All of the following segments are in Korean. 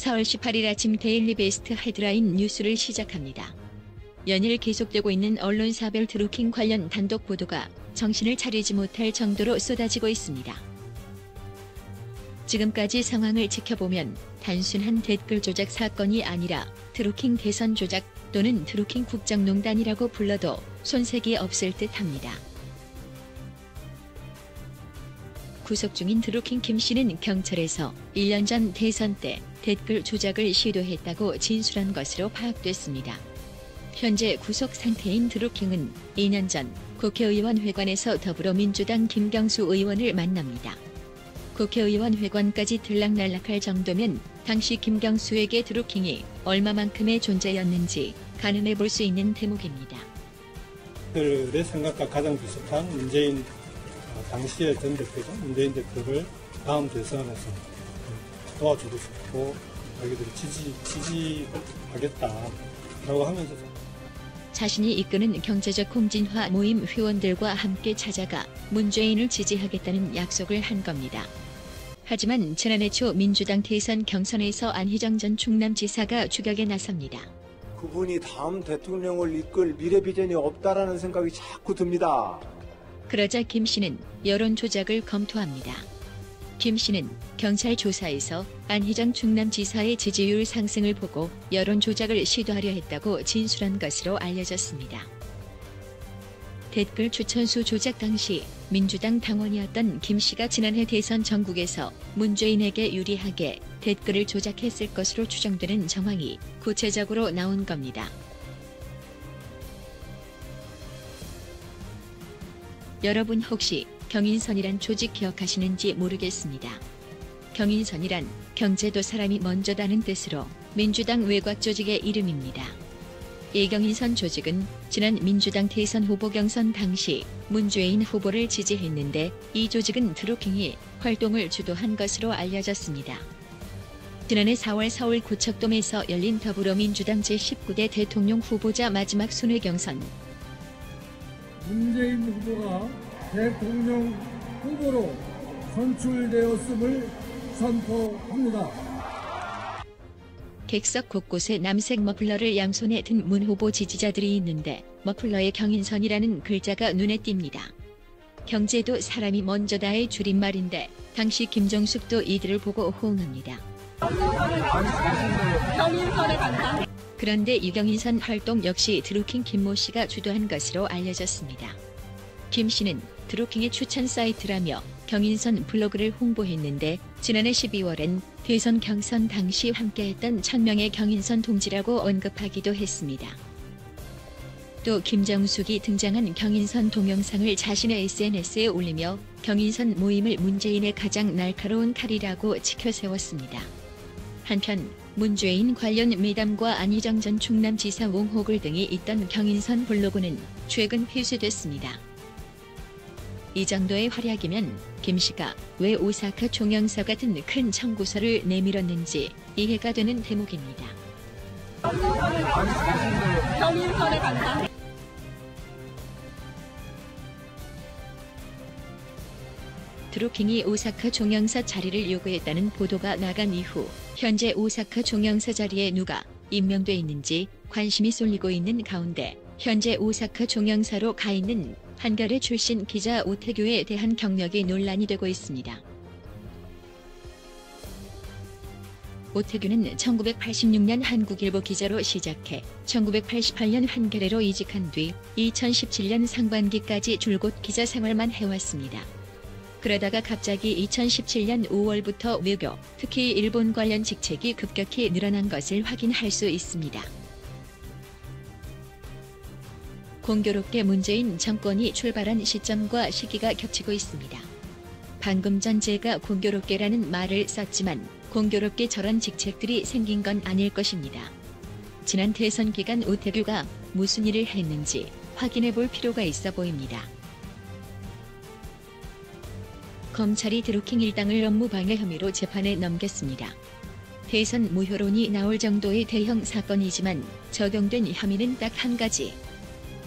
4월 18일 아침 데일리 베스트 헤드라인 뉴스를 시작합니다. 연일 계속되고 있는 언론사별 드루킹 관련 단독 보도가 정신을 차리지 못할 정도로 쏟아지고 있습니다. 지금까지 상황을 지켜보면 단순한 댓글 조작 사건이 아니라 드루킹 대선 조작 또는 드루킹 국정농단이라고 불러도 손색이 없을 듯합니다. 구속 중인 드루킹 김 씨는 경찰에서 1년 전 대선 때 댓글 조작을 시도했다고 진술한 것으로 파악됐습니다. 현재 구속 상태인 드루킹은 2년 전 국회의원 회관에서 더불어민주당 김경수 의원을 만납니다. 국회의원 회관까지 들락날락할 정도면 당시 김경수에게 드루킹이 얼마만큼의 존재였는지 가늠해 볼 수 있는 대목입니다. 들의 생각과 가장 비슷한 문재인 당시의 전 대표죠. 문재인 대표를 다음 대선에서 도와주고 싶고 자기들이 지지하겠다라고 하면서 자신이 이끄는 경제적 공진화 모임 회원들과 함께 찾아가 문재인을 지지하겠다는 약속을 한 겁니다. 하지만 지난해 초 민주당 대선 경선에서 안희정 전 충남지사가 추격에 나섭니다. 그분이 다음 대통령을 이끌 미래 비전이 없다라는 생각이 자꾸 듭니다. 그러자 김 씨는 여론 조작을 검토합니다. 김 씨는 경찰 조사에서 안희정 충남지사의 지지율 상승을 보고 여론 조작을 시도하려 했다고 진술한 것으로 알려졌습니다. 댓글 추천수 조작 당시 민주당 당원이었던 김 씨가 지난해 대선 전국에서 문재인에게 유리하게 댓글을 조작했을 것으로 추정되는 정황이 구체적으로 나온 겁니다. 여러분 혹시 경인선이란 조직 기억하시는지 모르겠습니다. 경인선이란 경제도 사람이 먼저다는 뜻으로 민주당 외곽 조직의 이름입니다. 이 경인선 조직은 지난 민주당 대선 후보 경선 당시 문재인 후보를 지지했는데 이 조직은 드루킹이 활동을 주도한 것으로 알려졌습니다. 지난해 4월 서울 고척돔에서 열린 더불어민주당 제19대 대통령 후보자 마지막 순회 경선. 문재인 후보가 대통령 후보로 선출되었음을 선포합니다. 객석 곳곳에 남색 머플러를 양손에 든 문 후보 지지자들이 있는데 머플러에 경인선이라는 글자가 눈에 띕니다. 경제도 사람이 먼저다의 줄임말인데 당시 김정숙도 이들을 보고 호응합니다. 경인선에 간다. 그런데 이 경인선 활동 역시 드루킹 김모 씨가 주도한 것으로 알려졌습니다. 김 씨는 드루킹의 추천 사이트라며 경인선 블로그를 홍보했는데 지난해 12월엔 대선 경선 당시 함께했던 1000명의 경인선 동지라고 언급하기도 했습니다. 또 김정숙이 등장한 경인선 동영상을 자신의 SNS에 올리며 경인선 모임을 문재인의 가장 날카로운 칼이라고 치켜세웠습니다. 한편 문재인 관련 미담과 안희정 전 충남지사 옹호글 등이 있던 경인선 블로그는 최근 폐쇄됐습니다. 이 정도의 활약이면 김 씨가 왜 오사카 종영사 같은 큰 청구서를 내밀었는지 이해가 되는 대목입니다. 경인선에 간다. 드루킹이 오사카 종영사 자리를 요구했다는 보도가 나간 이후 현재 오사카 종영사 자리에 누가 임명돼 있는지 관심이 쏠리고 있는 가운데 현재 오사카 종영사로 가 있는 한겨레 출신 기자 오태규에 대한 경력이 논란이 되고 있습니다. 오태규는 1986년 한국일보 기자로 시작해 1988년 한겨레로 이직한 뒤 2017년 상반기까지 줄곧 기자 생활만 해왔습니다. 그러다가 갑자기 2017년 5월부터 외교, 특히 일본 관련 직책이 급격히 늘어난 것을 확인할 수 있습니다. 공교롭게 문재인 정권이 출발한 시점과 시기가 겹치고 있습니다. 방금 전 제가 공교롭게라는 말을 썼지만 공교롭게 저런 직책들이 생긴 건 아닐 것입니다. 지난 대선 기간 오태규가 무슨 일을 했는지 확인해 볼 필요가 있어 보입니다. 검찰이 드루킹 일당을 업무방해 혐의로 재판에 넘겼습니다. 대선 무효론이 나올 정도의 대형 사건이지만 적용된 혐의는 딱 한 가지.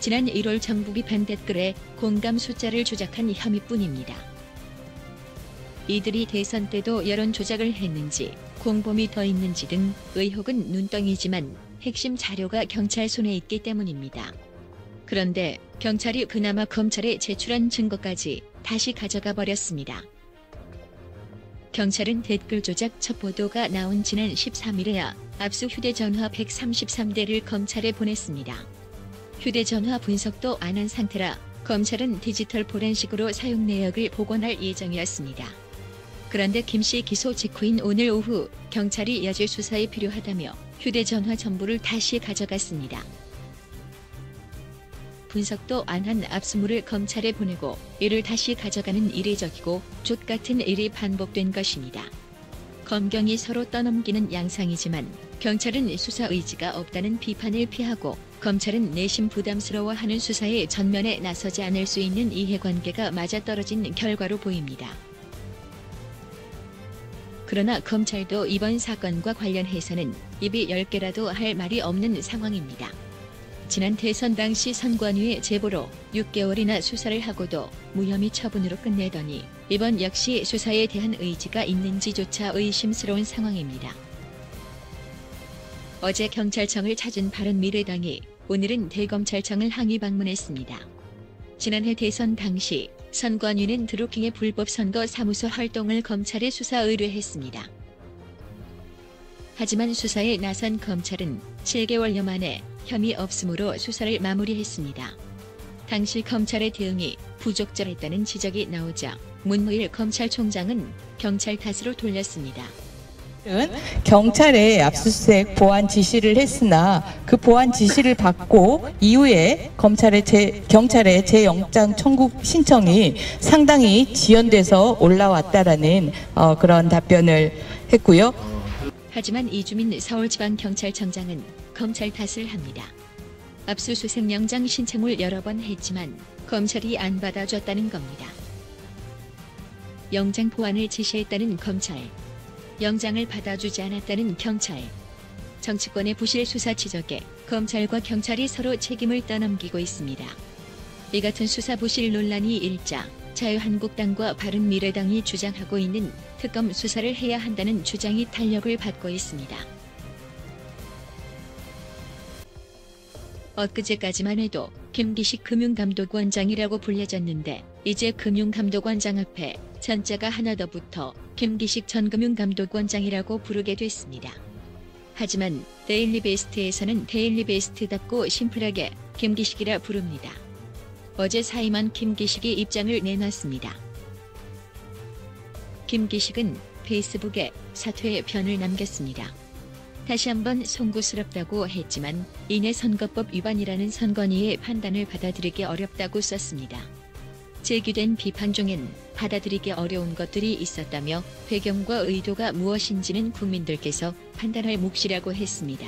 지난 1월 정부 비판 댓글에 공감 숫자를 조작한 혐의뿐입니다. 이들이 대선 때도 여론 조작을 했는지 공범이 더 있는지 등 의혹은 눈덩이지만 핵심 자료가 경찰 손에 있기 때문입니다. 그런데 경찰이 그나마 검찰에 제출한 증거까지 다시 가져가 버렸습니다. 경찰은 댓글 조작 첩보도가 나온 지난 13일에야 압수 휴대전화 133대를 검찰에 보냈습니다. 휴대전화 분석도 안 한 상태라 검찰은 디지털 포렌식으로 사용 내역을 복원할 예정이었습니다. 그런데 김씨 기소 직후인 오늘 오후 경찰이 여지 수사에 필요하다며 휴대전화 전부를 다시 가져갔습니다. 분석도 안 한 압수물을 검찰에 보내고 이를 다시 가져가는 이례적이고 족같은 일이 반복된 것입니다. 검경이 서로 떠넘기는 양상이지만 경찰은 수사 의지가 없다는 비판을 피하고 검찰은 내심 부담스러워하는 수사에 전면에 나서지 않을 수 있는 이해관계가 맞아떨어진 결과로 보입니다. 그러나 검찰도 이번 사건과 관련해서는 입이 10개라도 할 말이 없는 상황입니다. 지난 대선 당시 선관위의 제보로 6개월이나 수사를 하고도 무혐의 처분으로 끝내더니 이번 역시 수사에 대한 의지가 있는지조차 의심스러운 상황입니다. 어제 경찰청을 찾은 바른미래당이 오늘은 대검찰청을 항의 방문했습니다. 지난해 대선 당시 선관위는 드루킹의 불법 선거 사무소 활동을 검찰에 수사 의뢰했습니다. 하지만 수사에 나선 검찰은 7개월여 만에 혐의 없음으로 수사를 마무리했습니다. 당시 검찰의 대응이 부적절했다는 지적이 나오자 문무일 검찰총장은 경찰 탓으로 돌렸습니다. 경찰에 압수수색 보안 지시를 했으나 그 보안 지시를 받고 이후에 경찰의 재영장 청구 신청이 상당히 지연돼서 올라왔다라는 그런 답변을 했고요. 하지만 이주민 서울지방경찰청장은 검찰 탓을 합니다. 압수수색 영장 신청을 여러 번 했지만 검찰이 안 받아줬다는 겁니다. 영장 보완을 지시했다는 검찰, 영장을 받아주지 않았다는 경찰. 정치권의 부실 수사 지적에 검찰과 경찰이 서로 책임을 떠넘기고 있습니다. 이 같은 수사 부실 논란이 일자 자유한국당과 바른미래당이 주장하고 있는 특검 수사를 해야 한다는 주장이 탄력을 받고 있습니다. 엊그제까지만 해도 김기식 금융감독원장이라고 불려졌는데 이제 금융감독원장 앞에 전자가 하나 더 붙어 김기식 전 금융감독원장이라고 부르게 됐습니다. 하지만 데일리베스트에서는 데일리베스트답고 심플하게 김기식이라 부릅니다. 어제 사임한 김기식이 입장을 내놨습니다. 김기식은 페이스북에 사퇴의 편을 남겼습니다. 다시 한번 송구스럽다고 했지만 이내 선거법 위반이라는 선관위의 판단을 받아들이기 어렵다고 썼습니다. 제기된 비판 중엔 받아들이기 어려운 것들이 있었다며 배경과 의도가 무엇인지는 국민들께서 판단할 몫이라고 했습니다.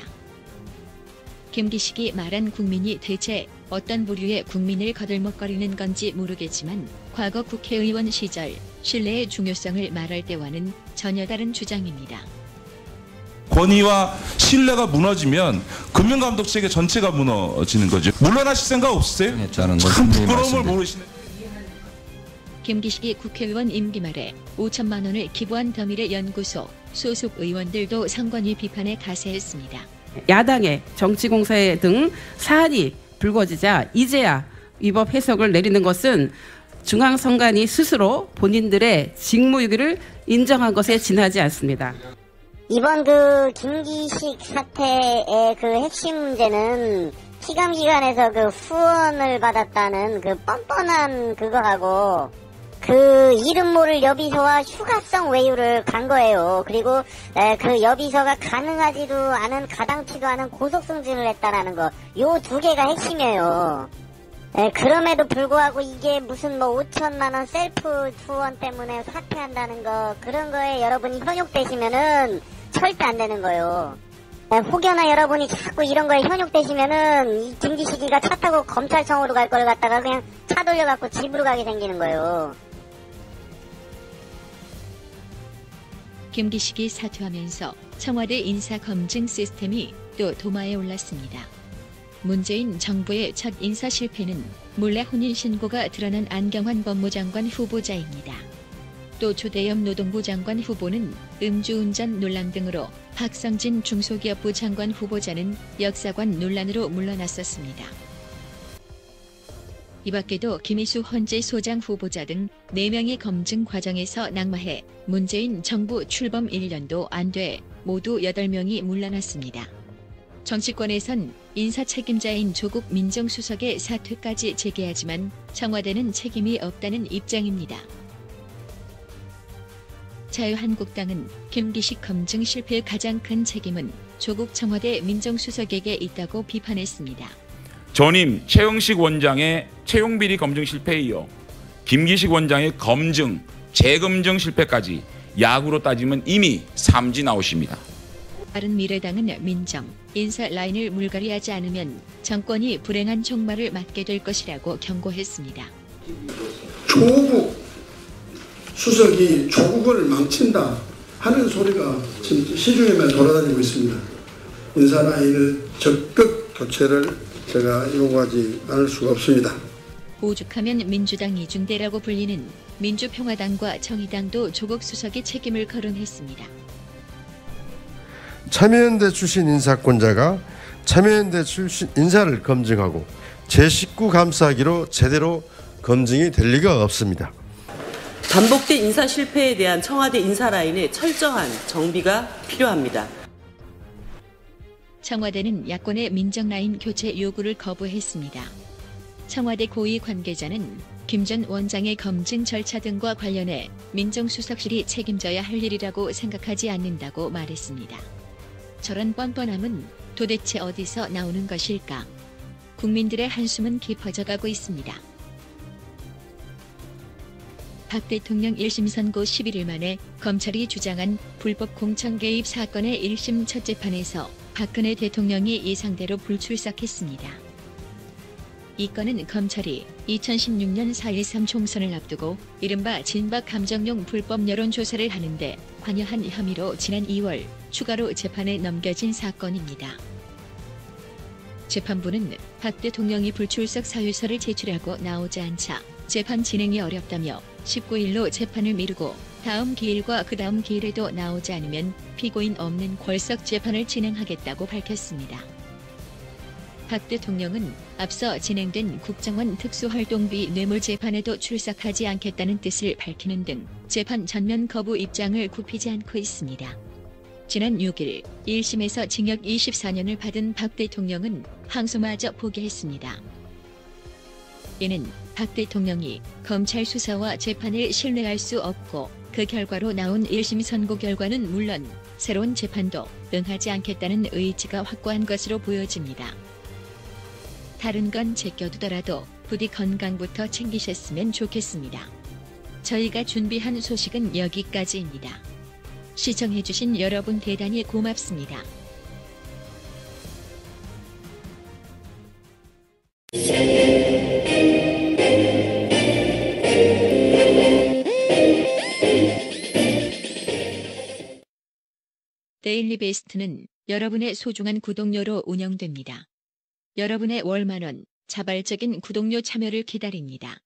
김기식이 말한 국민이 대체 어떤 부류의 국민을 거들먹거리는 건지 모르겠지만 과거 국회의원 시절 신뢰의 중요성을 말할 때와는 전혀 다른 주장입니다. 권위와 신뢰가 무너지면 금융감독 체계 전체가 무너지는 거죠. 물러나실 생각 없으세요? 참 부끄러움을 모르시네. 김기식이 국회의원 임기 말에 5천만 원을 기부한 더미래 연구소 소속 의원들도 선관위 비판에 가세했습니다. 야당의 정치공세 등 사안이 불거지자 이제야 위법 해석을 내리는 것은 중앙선관위 스스로 본인들의 직무유기를 인정한 것에 지나지 않습니다. 이번 김기식 사태의 핵심 문제는 피감기관에서 후원을 받았다는 뻔뻔한 그거하고 이름 모를 여비서와 휴가성 외유를 간 거예요. 그리고 여비서가 가능하지도 않은 가당치도 않은 고속승진을 했다라는 거. 요 두 개가 핵심이에요. 그럼에도 불구하고 이게 무슨 5천만 원 셀프 후원 때문에 사퇴한다는 거, 그런 거에 여러분이 현혹되시면은 절대 안 되는 거예요. 혹여나 여러분이 자꾸 이런 거에 현혹되시면은 이 김기식이가 차 타고 검찰청으로 갈 걸 갖다가 그냥 차 돌려갖고 집으로 가게 생기는 거예요. 김기식이 사퇴하면서 청와대 인사검증 시스템이 또 도마에 올랐습니다. 문재인 정부의 첫 인사 실패는 몰래 혼인신고가 드러난 안경환 법무장관 후보자입니다. 또 조대엽 노동부 장관 후보는 음주운전 논란 등으로 박성진 중소기업부 장관 후보자는 역사관 논란으로 물러났었습니다. 이 밖에도 김희수 헌재소장 후보자 등 4명이 검증 과정에서 낙마해 문재인 정부 출범 1년도 안 돼 모두 8명이 물러났습니다. 정치권에선 인사 책임자인 조국 민정수석의 사퇴까지 제기하지만 청와대는 책임이 없다는 입장입니다. 자유한국당은 김기식 검증 실패의 가장 큰 책임은 조국 청와대 민정수석에게 있다고 비판했습니다. 전임 최영식 원장의 채용비리 검증 실패에 이어 김기식 원장의 검증, 재검증 실패까지 야구로 따지면 이미 삼진 아웃입니다. 바른미래당은 민정, 인사 라인을 물갈이하지 않으면 정권이 불행한 종말을 맞게 될 것이라고 경고했습니다. 조국 수석이 조국을 망친다 하는 소리가 지금 시중에만 돌아다니고 있습니다. 인사 라인을 적극 교체를 제가 요구하지 않을 수가 없습니다. 오죽하면 민주당 이중대라고 불리는 민주평화당과 정의당도 조국 수석의 책임을 거론했습니다. 참여연대 출신 인사권자가 참여연대 출신 인사를 검증하고 제19 감사하기로 제대로 검증이 될 리가 없습니다. 반복된 인사 실패에 대한 청와대 인사 라인의 철저한 정비가 필요합니다. 청와대는 야권의 민정 라인 교체 요구를 거부했습니다. 청와대 고위 관계자는 김 전 원장의 검증 절차 등과 관련해 민정수석실이 책임져야 할 일이라고 생각하지 않는다고 말했습니다. 저런 뻔뻔함은 도대체 어디서 나오는 것일까? 국민들의 한숨은 깊어져가고 있습니다. 박 대통령 1심 선고 11일 만에 검찰이 주장한 불법 공천 개입 사건의 1심 첫 재판에서 박근혜 대통령이 예상대로 불출석했습니다. 이 건은 검찰이 2016년 4.13 총선을 앞두고 이른바 진박 감정용 불법 여론조사를 하는데 관여한 혐의로 지난 2월 추가로 재판에 넘겨진 사건입니다. 재판부는 박 대통령이 불출석 사유서를 제출하고 나오지 않자 재판 진행이 어렵다며 19일로 재판을 미루고 다음 기일과 그 다음 기일에도 나오지 않으면 피고인 없는 궐석 재판을 진행하겠다고 밝혔습니다. 박 대통령은 앞서 진행된 국정원 특수활동비 뇌물재판에도 출석하지 않겠다는 뜻을 밝히는 등 재판 전면 거부 입장을 굽히지 않고 있습니다. 지난 6일 1심에서 징역 24년을 받은 박 대통령은 항소마저 포기했습니다. 이는 박 대통령이 검찰 수사와 재판을 신뢰할 수 없고 그 결과로 나온 1심 선고 결과는 물론 새로운 재판도 응하지 않겠다는 의지가 확고한 것으로 보여집니다. 다른 건 제껴두더라도 부디 건강부터 챙기셨으면 좋겠습니다. 저희가 준비한 소식은 여기까지입니다. 시청해주신 여러분 대단히 고맙습니다. 데일리 베스트는 여러분의 소중한 구독료로 운영됩니다. 여러분의 월 10,000원 자발적인 구독료 참여를 기다립니다.